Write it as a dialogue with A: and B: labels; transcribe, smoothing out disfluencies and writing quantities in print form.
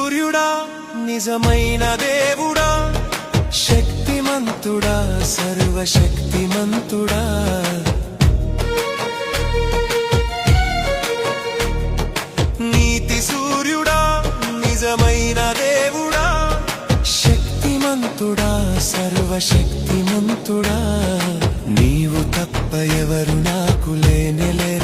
A: సూర్యుడా నిజమైన దేవుడా శక్తిమంతుడా సర్వశక్తిమంతుడా నీతి సూర్యుడా నిజమైన దేవుడా శక్తిమంతుడా సర్వశక్తిమంతుడా నీవు తప్ప ఎవరు నాకు లేనే లేరు